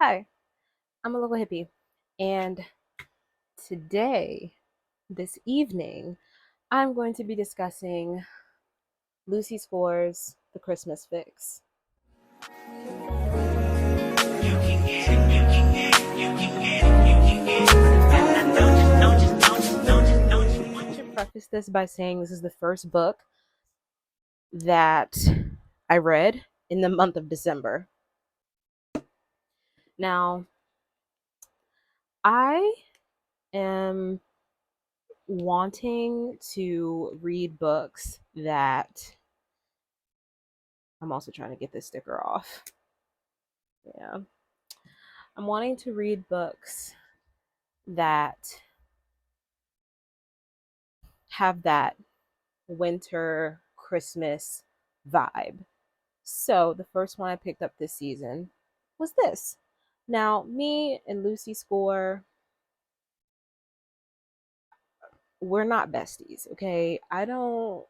Hi, I'm a local hippie, and today, this evening, I'm going to be discussing Lucy Score's The Christmas Fix. I should preface this by saying this is the first book that I read in the month of December. Now, I am wanting to read books that I'm also trying to get this sticker off. Yeah. I'm wanting to read books that have that winter Christmas vibe. So the first one I picked up this season was this. Now, me and Lucy Score, we're not besties, okay? I don't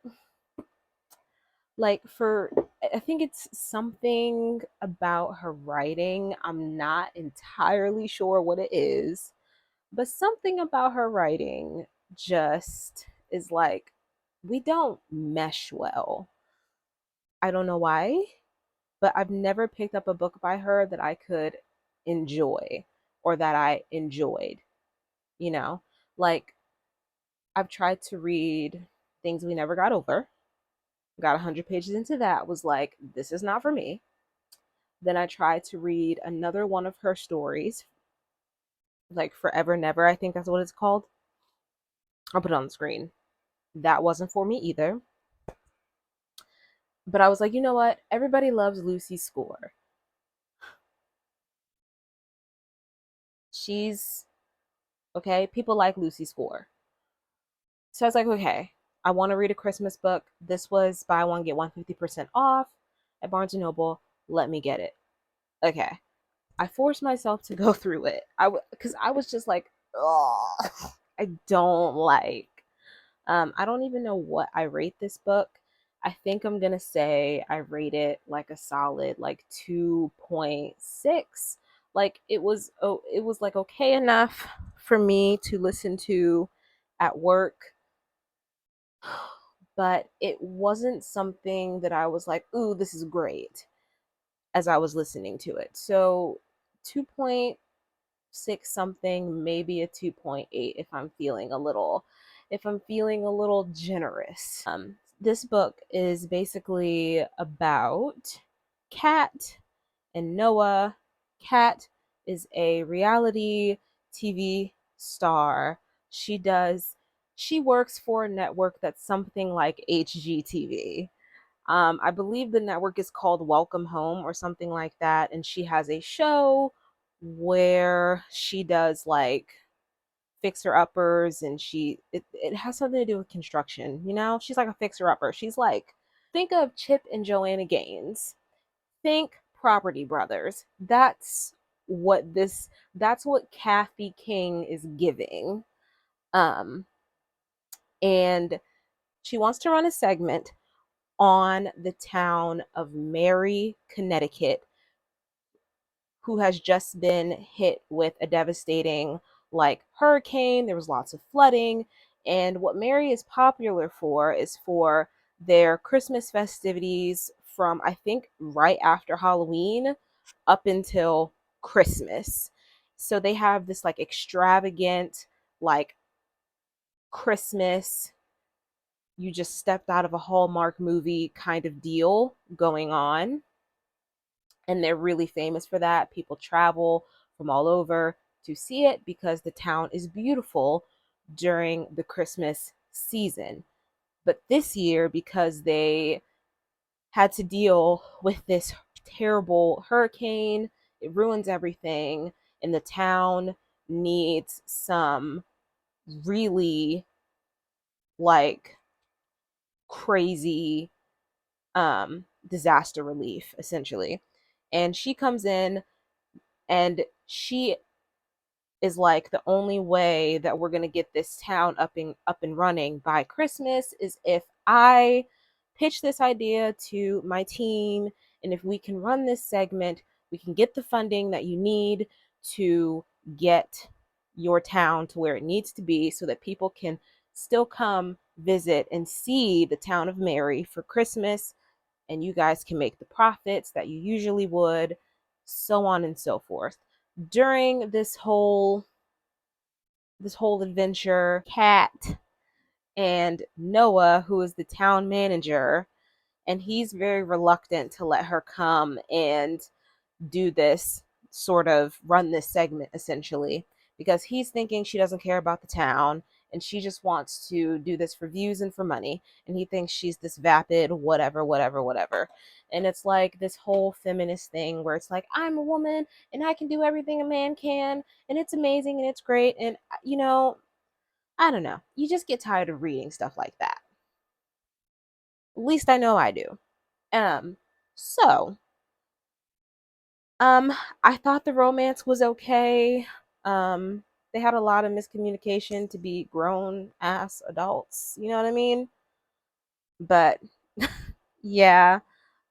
like for I think it's something about her writing. I'm not entirely sure what it is, but something about her writing just is like we don't mesh well. I don't know why, but I've never picked up a book by her that I could enjoy or that I enjoyed, you know? Like I've tried to read Things We Never Got Over. Got 100 pages into that, was like, this is not for me. Then I tried to read another one of her stories, like Forever Never, I think that's what it's called. I'll put it on the screen. That wasn't for me either. But I was like, you know what? Everybody loves Lucy Score. She's okay. People like Lucy Score. So I was like, okay, I want to read a Christmas book. This was buy one, get one 50% off at Barnes and Noble. Let me get it. Okay. I forced myself to go through it. Because I was just like, oh, I don't like. I don't even know what I rate this book. I think I'm gonna say I rate it like a solid like 2.6. Like it was like okay enough for me to listen to at work, but it wasn't something that I was like, ooh, this is great as I was listening to it. So 2.6 something, maybe a 2.8 if I'm feeling a little generous. This book is basically about Kat and Noah. Kat is a reality TV star. She does she works for a network that's something like HGTV. I believe the network is called Welcome Home or something like that. And she has a show where she does like fixer uppers and it has something to do with construction, you know? She's like a fixer upper. She's like, think of Chip and Joanna Gaines. Think Property Brothers. That's what Kathy King is giving. Um, and she wants to run a segment on the town of Mary, Connecticut, who has just been hit with a devastating like hurricane. There was lots of flooding. And what Mary is popular for is for their Christmas festivities from I think right after Halloween up until Christmas. So they have this like extravagant like Christmas, you just stepped out of a Hallmark movie kind of deal going on. And they're really famous for that. People travel from all over to see it because the town is beautiful during the Christmas season. But this year, because they had to deal with this terrible hurricane, it ruins everything, and the town needs some really like crazy disaster relief essentially. And she comes in and she is like, the only way that we're going to get this town up and running by Christmas is if I pitch this idea to my team, and if we can run this segment We can get the funding that you need to get your town to where it needs to be so that people can still come visit and see the town of Mary for Christmas, and you guys can make the profits that you usually would, so on and so forth. During this whole adventure, Kat and Noah, who is the town manager, and he's very reluctant to let her come and do this, sort of run this segment essentially, because he's thinking she doesn't care about the town and she just wants to do this for views and for money, and he thinks she's this vapid whatever whatever whatever. And it's like this whole feminist thing where it's like, I'm a woman and I can do everything a man can, and it's amazing and it's great. And I don't know, you just get tired of reading stuff like that. At least I know I do. So Um, I thought the romance was okay. They had a lot of miscommunication to be grown ass adults, you know what I mean? But yeah.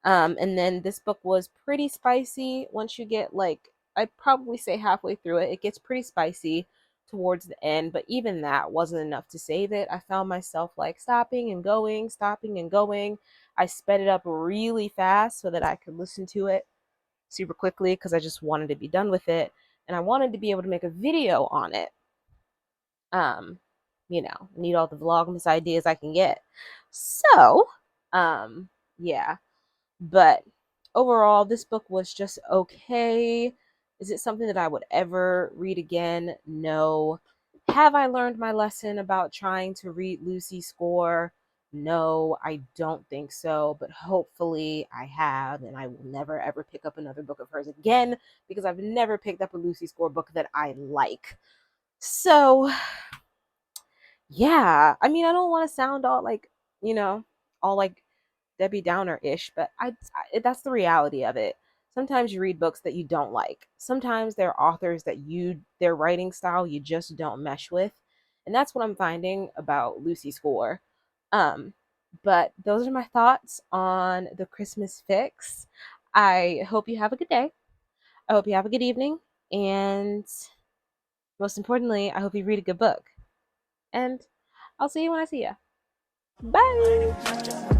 And then this book was pretty spicy once you get, like, I'd probably say halfway through it. It gets pretty spicy towards the end, but even that wasn't enough to save it. I found myself like stopping and going, stopping and going. I sped it up really fast so that I could listen to it super quickly because I just wanted to be done with it, and I wanted to be able to make a video on it. Um, need all the Vlogmas ideas I can get. So, yeah. But overall, this book was just okay. Is it something that I would ever read again? No. Have I learned my lesson about trying to read Lucy Score? No, I don't think so, but hopefully I have, and I will never ever pick up another book of hers again because I've never picked up a Lucy Score book that I like. So, yeah, I mean, I don't want to sound all like, you know, all like Debbie Downer ish, but that's the reality of it. Sometimes you read books that you don't like. Sometimes there are authors that their writing style you just don't mesh with, and that's what I'm finding about Lucy Score. Um, but those are my thoughts on the Christmas fix. I hope you have a good day. I hope you have a good evening, and most importantly, I hope you read a good book. And I'll see you when I see you. Bye.